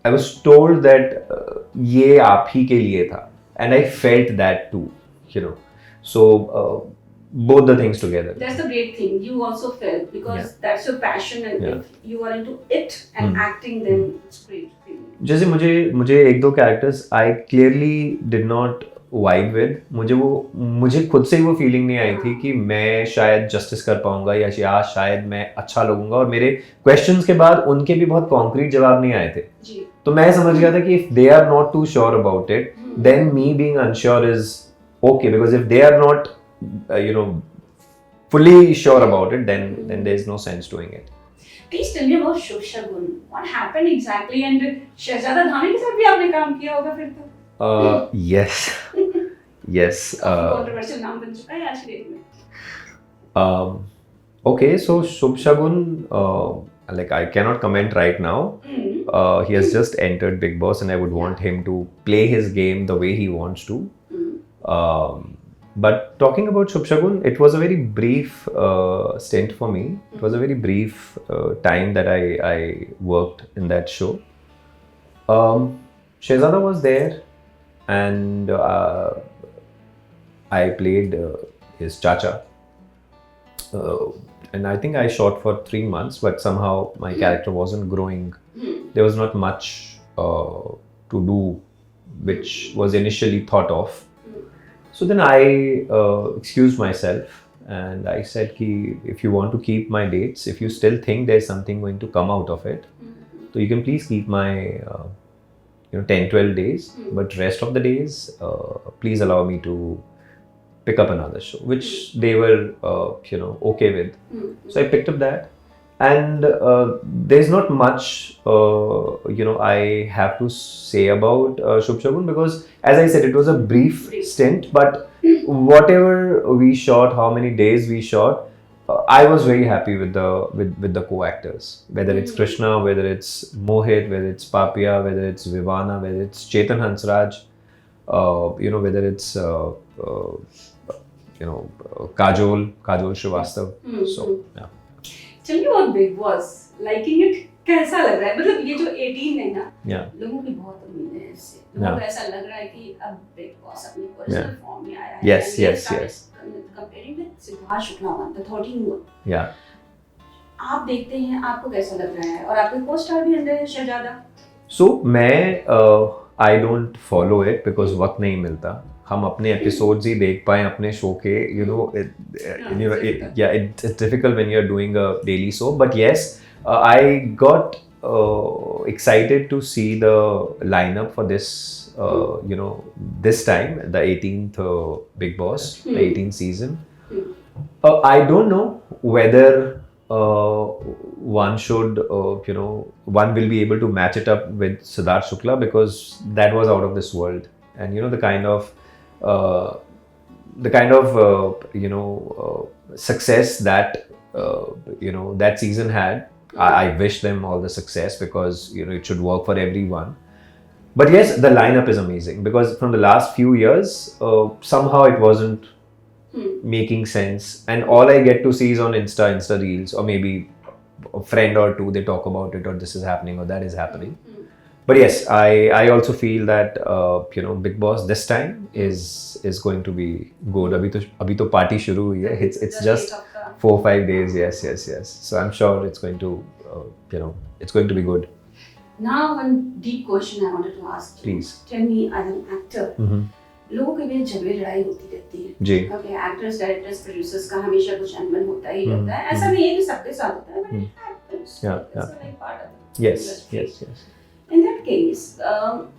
I was told that ये आप ही के लिए था, and I felt that too, you know. So both the things together. That's the great thing. You also felt, because that's your passion, and if you are into it and acting, then it's great thing. जैसे मुझे 1-2 characters I clearly did not vibe with, मुझे खुद से ही वो फीलिंग नहीं आई थी कि मैं शायद जस्टिस कर पाऊंगा या शायद मैं अच्छा लगूंगा, और मेरे क्वेश्चंस के बाद उनके भी बहुत कॉन्क्रीट जवाब नहीं आए थे जी। तो मैं समझ गया था कि if they are not too sure about it, then me being unsure is okay, because if they are not you know fully sure about it, then there is no sense doing it. Please tell me about Shubh Shagun. What happened exactly? And शहजादा धामी के साथ भी आपने काम किया होगा फिर तो? Yes. Controversial नाम बन चुका है आज की डेट में. Okay, so Shubh Shagun, like I cannot comment right now. He has just entered Bigg Boss, and I would want him to play his game the way he wants to. But talking about Shubh Shagun, it was a very brief stint for me. It was a very brief time that I worked in that show. Shehzada was there, and I played his chacha. And I think I shot for 3 months, but somehow my character wasn't growing. There was not much to do, which was initially thought of. So then I excused myself and I said ki if you want to keep my dates, if you still think there's something going to come out of it, so you can please keep my 10-12 days, but rest of the days please allow me to pick up another show, which they were, okay with. So I picked up that, and there's not much, I have to say about Shubh Shagun, because, as I said, it was a brief stint. But whatever we shot, how many days we shot, I was very happy with the co-actors. Whether it's Krishna, whether it's Mohit, whether it's Papia, whether it's Vivana, whether it's Chetan Hansraj, whether it's Kajol Srivastav. So yeah. Tell me about Big Boss. Liking it कैसा लग रहा है? मतलब ये जो 18 है ना, Yeah. लोगों की बहुत उम्मीद है इससे. लोगों को ऐसा लग रहा है कि अब Big Boss अपनी ओरिजिनल फॉर्म में आया है. Yes, yes, yes. Comparing with Siddharth Shukla one, the 13 one. Yeah. आप देखते हैं, आपको कैसा लग रहा है? और आपके co-star भी अंदर है, शहजादा. So मैं I don't follow it because वक्त नहीं मिलता. हम अपने एपिसोड्स ही देख पाएं अपने शो के, it's difficult when you're doing a daily show. But yes, I got excited to see the lineup for this, this time, the 18th Big Boss, the 18th season. I don't know whether one should, one will be able to match it up with Siddharth Shukla, because that was out of this world. And the kind of success that that season had. I wish them all the success, because it should work for everyone. But yes, the lineup is amazing, because from the last few years, somehow it wasn't making sense, and all I get to see is on Insta reels, or maybe a friend or two, they talk about it, or this is happening or that is happening. But yes, I also feel that Big Boss this time is going to be good. अभी तो party शुरू हुई है. It's just 4-5 days. Yes. So I'm sure it's going to it's going to be good. Now one deep question I wanted to ask you. Please. Tell me, as an actor, लोगों के बीच झगड़े लड़ाई होती रहती है. जी. Okay, actors, directors, producers का हमेशा कुछ अनबन होता ही रहता है. ऐसा नहीं है कि सबके साथ होता है, but it happens. Yeah. It's like part of the industry. Yes. In that case,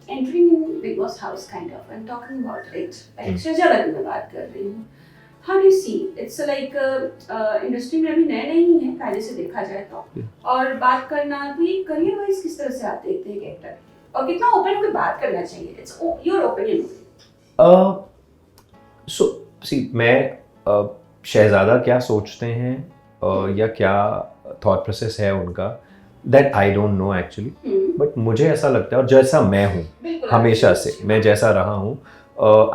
entering in Big Boss house kind of, and talking about it, like शहजादा की मैं बात कर रही हूँ. How do you see? It's like industry में अभी नए नहीं है, कायदे से देखा जाए तो. और बात करना भी career wise किस तरह से आप देखते हैं एक्टर, और कितना ओपन होकर बात करना चाहिए? It's your opinion. So see, मैं शहजादा क्या सोचते हैं या क्या thought process है उनका, that I don't know actually. But मुझे ऐसा लगता है, और जैसा मैं हूँ हमेशा से, मैं जैसा रहा हूँ,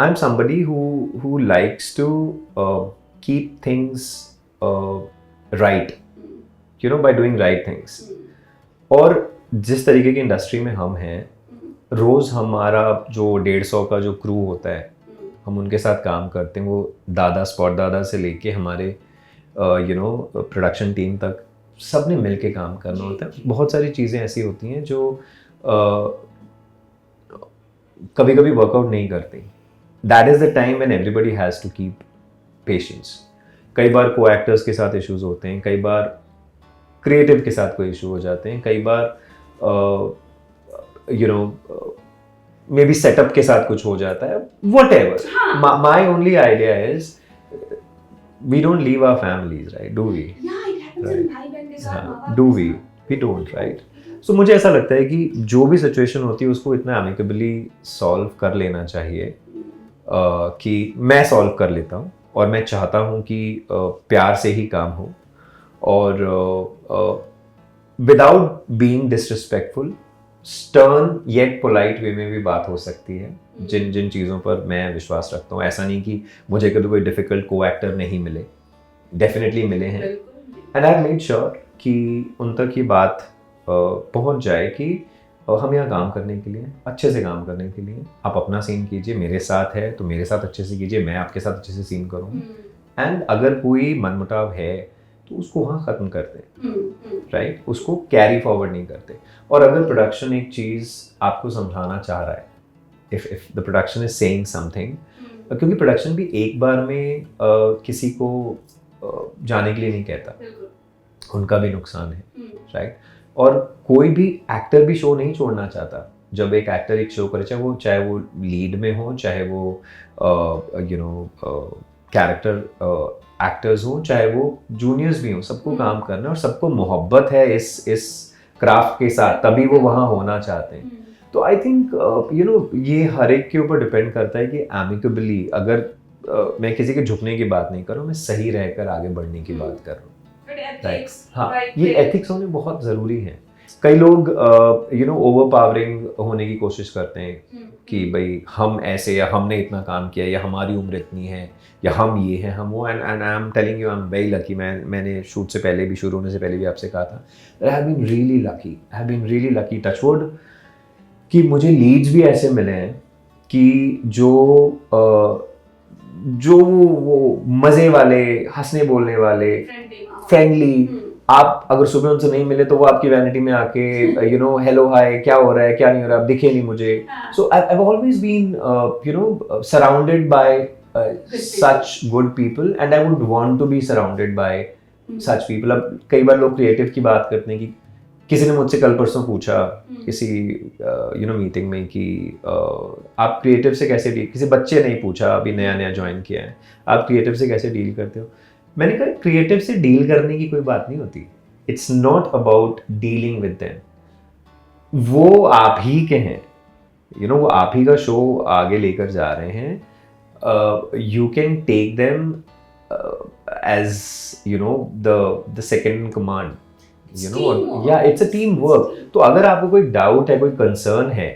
I'm somebody who likes to keep things right, by doing right things. और जिस तरीके की इंडस्ट्री में हम हैं, रोज़ हमारा जो 150 का जो क्रू होता है, हम उनके साथ काम करते हैं. वो दादा, स्पॉट दादा से लेके हमारे प्रोडक्शन टीम तक, सब ने मिल के काम करना होता है. बहुत सारी चीज़ें ऐसी होती हैं जो कभी कभी वर्कआउट नहीं करती. That is the time when everybody has to keep patience. कई बार को एक्टर्स के साथ इश्यूज होते हैं, कई बार क्रिएटिव के साथ कोई इशू हो जाते हैं, कई बार मे बी सेटअप के साथ कुछ हो जाता है. Whatever. My only idea is we don't leave our families, right? Do we? Yeah, it happens in भाई बहन के साथ. Do we? We don't, right? So मुझे ऐसा लगता है कि जो भी सिचुएशन होती है उसको इतना amicably सॉल्व कर लेना चाहिए कि मैं सॉल्व कर लेता हूँ, और मैं चाहता हूँ कि प्यार से ही काम हो, और without being disrespectful, stern yet polite way में भी बात हो सकती है. जिन चीज़ों पर मैं विश्वास रखता हूँ. ऐसा नहीं कि मुझे कभी कोई डिफ़िकल्ट को एक्टर नहीं मिले, डेफिनेटली मिले हैं. एंड आई मेड श्योर कि उन तक ये बात पहुँच जाए कि हम यहाँ काम करने के लिए, अच्छे से काम करने के लिए, आप अपना सीन कीजिए, मेरे साथ है तो मेरे साथ अच्छे से कीजिए, मैं आपके साथ अच्छे से सीन करूँ. एंड अगर कोई मनमुटाव है तो उसको वहाँ ख़त्म करते हैं, राइट? उसको कैरी फॉरवर्ड नहीं करते. और अगर प्रोडक्शन एक चीज़ आपको समझाना चाह रहा है, if the production is saying something, क्योंकि प्रोडक्शन भी एक बार में किसी को जाने के लिए नहीं कहता, उनका भी नुकसान है, राइट? और कोई भी एक्टर भी शो नहीं छोड़ना चाहता. जब एक एक्टर एक शो करे, चाहे वो लीड में हो, चाहे वो कैरेक्टर एक्टर्स हों चाहे वो जूनियर्स भी हों, सबको काम करना है और सबको मोहब्बत है इस क्राफ्ट के साथ, तभी वो वहाँ होना चाहते हैं। तो आई थिंक ये हर एक के ऊपर डिपेंड करता है कि एमिकेबली, अगर मैं किसी के झुकने की बात नहीं कर रहा हूँ, मैं सही रहकर आगे बढ़ने की बात कर रहा हूँ। Ethics, हाँ, right ये there. एथिक्स होने बहुत ज़रूरी है। कई लोग ओवर पावरिंग होने की कोशिश करते हैं कि भाई हम ऐसे, या हमने इतना काम किया, या हमारी उम्र इतनी है, या हम ये हैं, हम वो। And I am telling you, I am very lucky. मैंने शूट से पहले भी, शुरू होने से पहले भी आपसे कहा था, I have been really lucky, touchwood, कि मुझे लीड्स भी ऐसे मिले हैं कि जो वो मज़े वाले, हंसने बोलने वाले, फ्रेंडली, आप अगर सुबह उनसे नहीं मिले तो वो आपकी वैनिटी में आके हेलो हाय, क्या हो रहा है, क्या नहीं हो रहा है, आप दिखे नहीं मुझे। So I have always been surrounded by such good people and I would want to be surrounded by such people. अब कई बार लोग क्रिएटिव की बात करते हैं कि किसी ने मुझसे कल परसों पूछा किसी मीटिंग में कि आप क्रिएटिव से कैसे डील, किसी बच्चे ने ही पूछा, अभी नया ज्वाइन किया है, आप क्रिएटिव से कैसे डील करते हो। मैंने कहा क्रिएटिव से डील करने की कोई बात नहीं होती, it's not about dealing with them, वो आप ही के हैं, वो आप ही का शो आगे लेकर जा रहे हैं। You can take them as the second in command, it's a team work. तो अगर आपको कोई डाउट है, कोई कंसर्न है,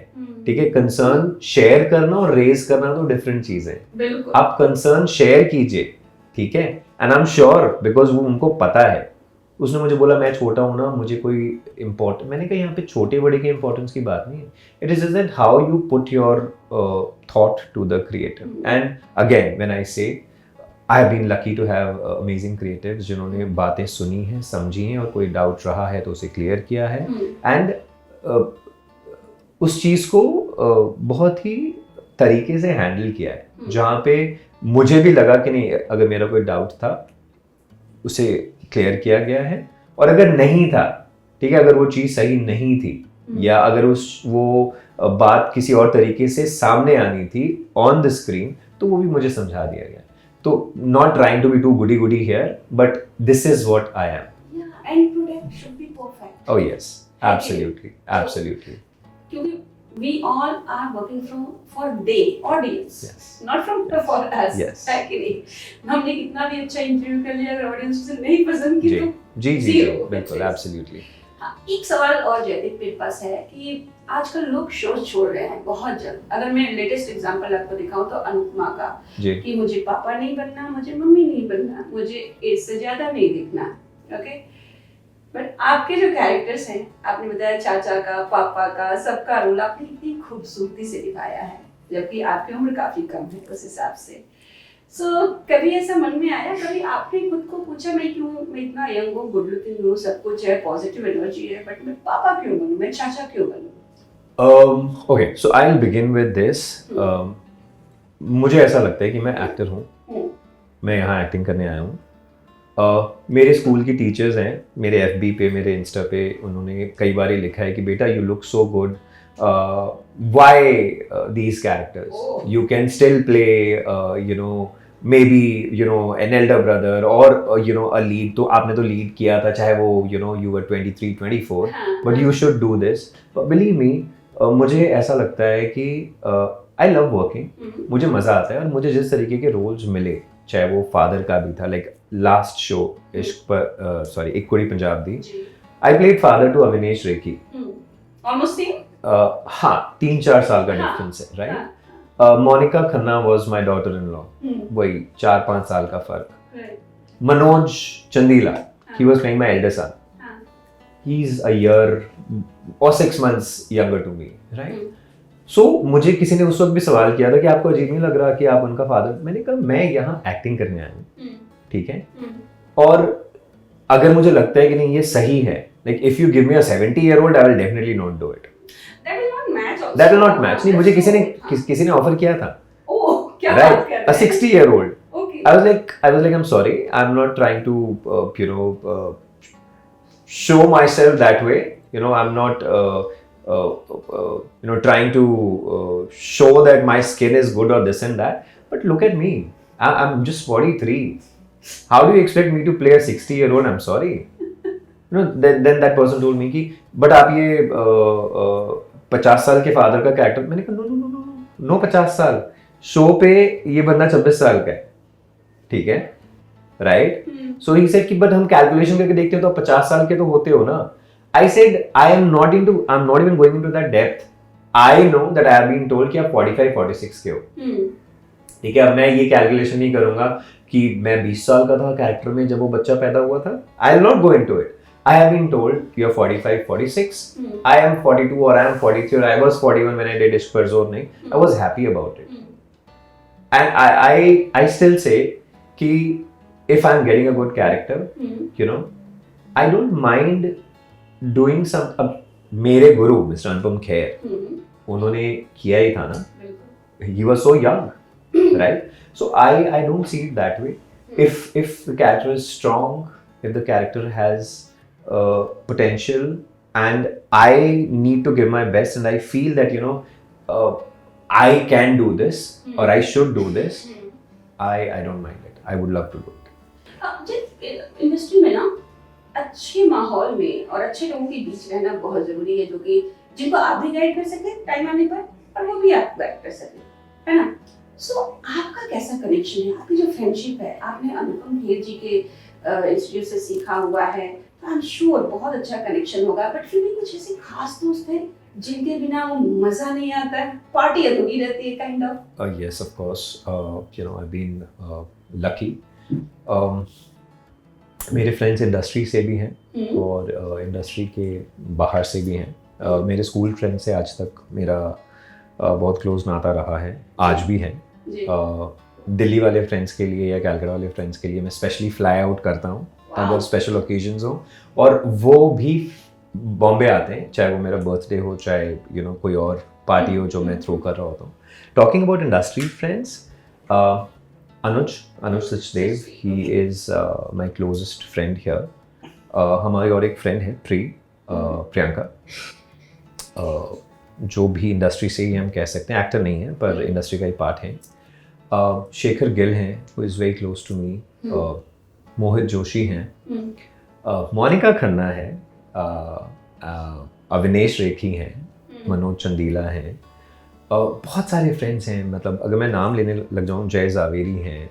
ठीक है, कंसर्न शेयर करना और रेज करना तो डिफरेंट चीज है। आप कंसर्न शेयर कीजिए, ठीक है, and I am sure because वो उनको पता है। उसने मुझे बोला मैं छोटा हूँ ना, मुझे कोई इम्पोर्टेंट, मैंने कहा यहाँ पे छोटे बड़े के इम्पोर्टेंस की बात नहीं है, it is that how you put your thought to the creative. And again when I say I have been lucky to have amazing creatives जिन्होंने बातें सुनी हैं, समझी हैं, और कोई डाउट रहा है तो उसे क्लियर किया है, एंड उस चीज़ को बहुत ही तरीके से हैंडल किया है, जहाँ पे मुझे भी लगा कि नहीं, अगर मेरा कोई डाउट था उसे क्लियर किया गया है, और अगर नहीं था, ठीक है, अगर वो चीज़ सही नहीं थी, या अगर वो बात किसी और तरीके से सामने आनी थी ऑन द स्क्रीन, तो वो भी मुझे समझा दिया गया। तो not trying to be too goody here, but this is what I am. And product should be perfect. Oh yes, absolutely क्योंकि we all are working for the audience, not for us. हमने कितना भी अच्छा इंटरव्यू कर लिया, अगर ऑडियंस उसे नहीं पसंद की तो जी बिल्कुल, एब्सोल्युटली। हाँ, एक सवाल और जयदीप मेरे पास है कि आजकल लोग शोज छोड़ रहे हैं बहुत जल्द। अगर मैं लेटेस्ट एग्जांपल आपको दिखाऊं तो अनुपमा का, कि मुझे पापा नहीं बनना, मुझे मम्मी नहीं बनना, मुझे इससे ज्यादा नहीं दिखना, ओके। बट आपके जो कैरेक्टर्स हैं, आपने बताया चाचा का, पापा का, सबका रोल आपने इतनी खूबसूरती से निभाया है, जबकि आपकी उम्र काफी कम है उस हिसाब से। सो कभी ऐसा मन में आया, कभी आपने खुद को पूछा मैं इतना यंग हूँ, गुड लुकिंग हूँ, सब कुछ है, पॉजिटिव एनर्जी है, बट मैं पापा क्यों बनूं, मैं चाचा क्यों बनूं? Okay, so I will begin with this. मुझे ऐसा लगता है कि मैं एक्टर हूँ, मैं यहाँ एक्टिंग करने आया हूँ। मेरे स्कूल की टीचर्स हैं, मेरे FB पे, मेरे इंस्टा पे, उन्होंने कई बार लिखा है कि बेटा you look so good, why these characters, you can still play maybe an elder brother or a lead। तो आपने तो लीड किया था, चाहे वो you were 23, 24, but you should do this। But believe me, मुझे ऐसा लगता है कि I love working, मुझे मज़ा आता है, और मुझे जिस तरीके के रोल्स मिले, चाहे वो फादर का भी था, लाइक लास्ट शो इश्क पर, sorry, Ek Kudi Punjab Di, I played father to Avinesh Rekhi, almost same, हाँ, 3-4 साल का डिफरेंस है, right. Monika Khanna was my daughter in law, वही 4-5 साल का फर्क। Manoj Chandila, he was playing my elder son, he is a year और 6 months younger to me, right? So मुझे किसी ने उस वक्त भी सवाल किया था कि आपको अजीब नहीं लग रहा कि आप उनका फादर, मैंने कहा मैं यहाँ एक्टिंग करने आया हूँ, ठीक है, और अगर मुझे लगता है कि नहीं ये सही है, like if you give me a 70-year-old, I will definitely not do it. That will not match. नहीं, मुझे किसी ने ऑफर किया था, क्या right? A 60-year-old. Okay. I was like, I'm sorry, I'm not trying to show myself that way. I'm not trying to show that my skin is good or this and that. But look at me. I'm just 43. How do you expect me to play a 60-year-old? I'm sorry. Then that person told me कि but आप ये 50 साल के फादर का कैरेक्टर, मैंने कहा नो 50 साल, शो पे ये बंदा 26 साल का है, ठीक है, राइट? सो ही सेड कि बट हम कैलकुलेशन करके देखते हैं तो 50 साल के तो होते हो ना. I said I'm not even going into that depth. I know that I have been told कि आप 45-46 के हो, ठीक है. अब मैं ये कैलकुलेशन नहीं करूंगा कि मैं 20 साल का था कैरेक्टर में जब वो बच्चा पैदा हुआ था. I will not go into it. I have been told you're 45-46. I am 42 or I am 43 or I was 41 when I did Ishq Par Zoor Nahi. I was happy about it. And I still say कि if I'm getting a good character, you know, I don't mind doing some. अब मेरे गुरु मिस्टर अनुपम खेर, उन्होंने किया ही था ना. He was so young, right? So I don't see it that way. If the character is strong, if the character has potential, and I need to give my best, and I feel that I can do this or I should do this, I don't mind it. I would love to do it. जिस इंडस्ट्री में ना अच्छे माहौल में और अच्छे लोगों के बीच रहना बहुत जरूरी है, जो कि जिनको आप भी गाइड कर सके टाइम आने पर और वो भी आपको गाइड कर सके, है ना? सो आपका कैसा कनेक्शन है? आपकी जो फ्रेंडशिप है, आपने अनुपम खेर जी के इंस्टीट्यूट से सीखा हुआ है, आई एम श्योर बहुत अच्छा कनेक्शन होगा. बट फिर भी कुछ ऐसे खास दोस्त हैं जिनके बिना वो मजा नहीं आता है, पार्टी अधूरी रहती है kind of? Yes, of course. I've been lucky. मेरे फ्रेंड्स इंडस्ट्री से भी हैं और इंडस्ट्री के बाहर से भी हैं. मेरे स्कूल फ्रेंड से आज तक मेरा बहुत क्लोज नाता रहा है, आज भी है. दिल्ली वाले फ्रेंड्स के लिए या कैलकाटा वाले फ्रेंड्स के लिए मैं स्पेशली फ्लाई आउट करता हूँ अगर स्पेशल ओकेजन्स हो, और वो भी बॉम्बे आते हैं, चाहे वो मेरा बर्थडे हो, चाहे कोई और पार्टी हो जो मैं थ्रो कर रहा होता हूँ. Talking about industry friends, Anuj Sachdev, he is my closest friend here. हमारी और एक फ्रेंड है प्रियंका, जो भी इंडस्ट्री से ही हम कह सकते हैं, एक्टर नहीं है पर इंडस्ट्री का ही पार्ट है. शेखर गिल हैं, who is very close to me. Mohit Joshi हैं, मोनिका खन्ना है, अविनेश रेखी हैं, मनोज चंदीला हैं. बहुत सारे फ्रेंड्स हैं, मतलब अगर मैं नाम लेने लग जाऊँ, जय जावेरी हैं,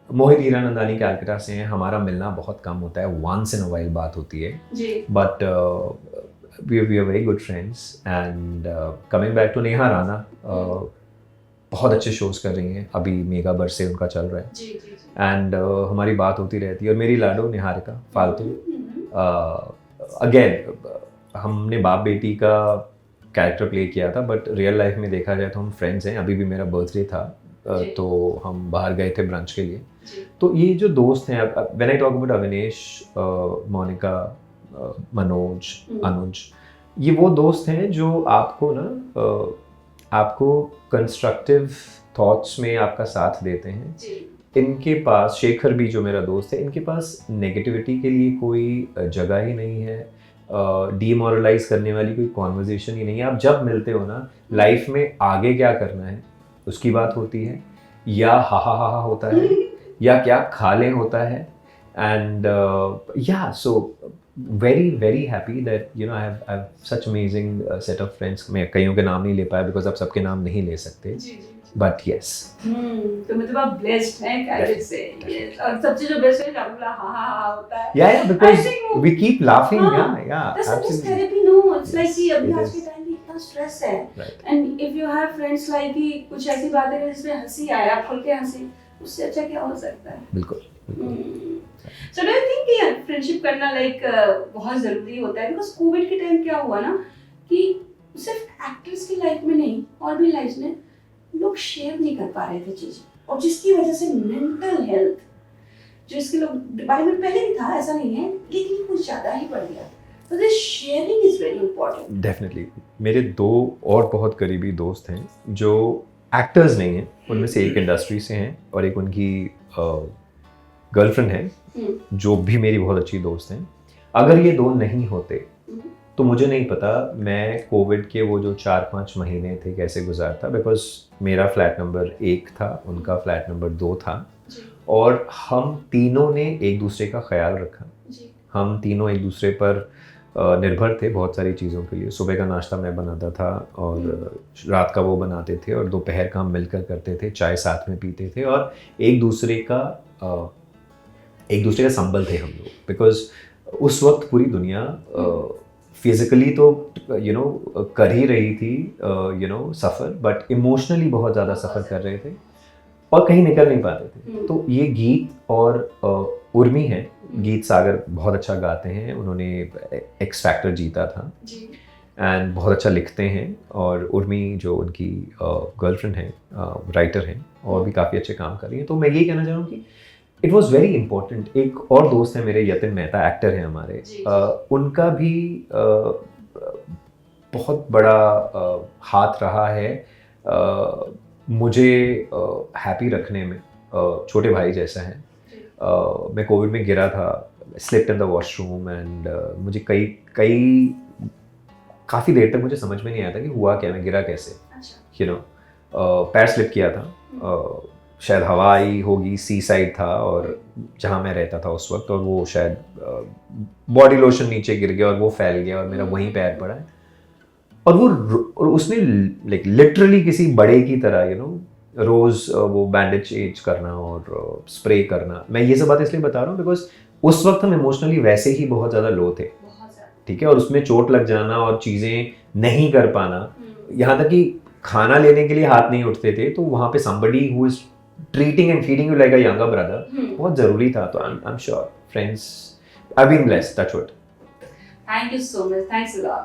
मोहित हीरानंदानी कैलकाटा से हैं. हमारा मिलना बहुत कम होता है, वंस इन अ वाइल बात होती है, but we are very good friends. And coming back to Neha Rana, बहुत अच्छे शोज कर रही हैं, अभी मेगा बरसे उनका चल रहा है. एंड हमारी बात होती रहती है. और मेरी लाडो निहारिका फालतू, अगेन हमने बाप बेटी का कैरेक्टर प्ले किया था, बट रियल लाइफ में देखा जाए तो हम फ्रेंड्स हैं. अभी भी मेरा बर्थडे था तो हम बाहर गए थे ब्रंच के लिए. तो ये जो दोस्त हैं, when I talk about Avinesh, Monika, Manoj, Anuj, ये वो दोस्त हैं जो आपको आपको कंस्ट्रक्टिव थॉट्स में आपका साथ देते हैं. इनके पास, शेखर भी जो मेरा दोस्त है, इनके पास नेगेटिविटी के लिए कोई जगह ही नहीं है, डीमोरलाइज करने वाली कोई कॉन्वर्जेशन ही नहीं है. आप जब मिलते हो ना, लाइफ में आगे क्या करना है उसकी बात होती है, या हा होता है, या क्या खा लें होता है. And so very very happy that I have such amazing set of friends. मैं कईयों के नाम नहीं ले पाया बिकॉज आप सबके नाम नहीं ले सकते, बट यस. तो मतलब आप ब्लेस्ड हैं कैरेक्टर से. यस, और सबसे जो बेस्ट है आपका हा होता है. Yeah, because we keep laughing. Yeah, that's absolutely therapy. No, it's like कि अभी आज के टाइम में इतना स्ट्रेस है, and if you have friends like कि कुछ ऐसी बातें हैं जिसमें हंसी आए, आप खुल के हंसे, उससे अच्छा क्या हो सकता है? बिल्कुल. So do you think कि फ्रेंडशिप करना बहुत ज़रूरी होता है? बिकॉज कोविड के टाइम क्या हुआ ना कि सिर्फ एक्टर्स की लाइफ में नहीं, और भी लाइफ में लोग शेयर नहीं कर पा रहे थे चीज़ें, और जिसकी वजह से मेंटल हेल्थ, जो इसके लोग बारे में पहले भी था, ऐसा नहीं है, लेकिन कुछ ज़्यादा ही बढ़ गया. So this sharing is very important. Definitely. मेरे 2 और बहुत करीबी दोस्त हैं जो एक्टर्स नहीं हैं. उनमें से एक इंडस्ट्री से हैं और एक उनकी गर्लफ्रेंड है, जो भी मेरी बहुत अच्छी दोस्त हैं. अगर ये 2 नहीं होते तो मुझे नहीं पता मैं कोविड के वो जो 4-5 महीने थे कैसे गुजारता, बिकॉज मेरा फ्लैट नंबर 1 था, उनका फ्लैट नंबर 2 था, जी और हम तीनों ने एक दूसरे का ख्याल रखा। जी हम तीनों एक दूसरे पर निर्भर थे बहुत सारी चीज़ों के लिए। सुबह का नाश्ता मैं बनाता था और रात का वो बनाते थे, और दोपहर का हम मिलकर करते थे, चाय साथ में पीते थे, और एक दूसरे का संबल थे हम लोग। बिकॉज उस वक्त पूरी दुनिया फिजिकली तो कर ही रही थी सफ़र, बट इमोशनली बहुत ज़्यादा सफ़र कर रहे थे और कहीं निकल नहीं पाते थे। तो ये गीत और उर्मी है, गीत सागर बहुत अच्छा गाते हैं, उन्होंने एक्स फैक्टर जीता था जी एंड बहुत अच्छा लिखते हैं। और उर्मी जो उनकी गर्लफ्रेंड है, राइटर हैं, और भी काफ़ी अच्छे काम कर रही हैं। तो मैं ये कहना चाह रहा हूँ कि इट वॉज़ वेरी इंपॉर्टेंट। एक और दोस्त है मेरे, यतिन मेहता, एक्टर हैं हमारे, जी। उनका भी बहुत बड़ा हाथ रहा है मुझे हैप्पी रखने में। छोटे भाई जैसा है। मैं कोविड में गिरा था, slipped in the washroom, and मुझे काफ़ी देर तक मुझे समझ में नहीं आया था कि हुआ क्या, मैं गिरा कैसे, अच्छा पैर स्लिप किया था। शायद हवा आई होगी, सी साइड था और जहाँ मैं रहता था उस वक्त, और वो शायद बॉडी लोशन नीचे गिर गया और वो फैल गया और मेरा वहीं पैर पड़ा है। और और उसने लाइक लिटरली किसी बड़े की तरह रोज़ वो बैंडेज एज करना और स्प्रे करना। मैं ये सब बात इसलिए बता रहा हूँ बिकॉज उस वक्त हम इमोशनली वैसे ही बहुत ज़्यादा लो थे, ठीक है, और उसमें चोट लग जाना और चीज़ें नहीं कर पाना, यहाँ तक कि खाना लेने के लिए हाथ नहीं उठते थे, तो वहाँ पे somebody who is treating and feeding you like a younger brother बहुत ज़रूरी था। तो I'm sure friends, I've been blessed, touch wood. Thank you so much. Thanks a lot.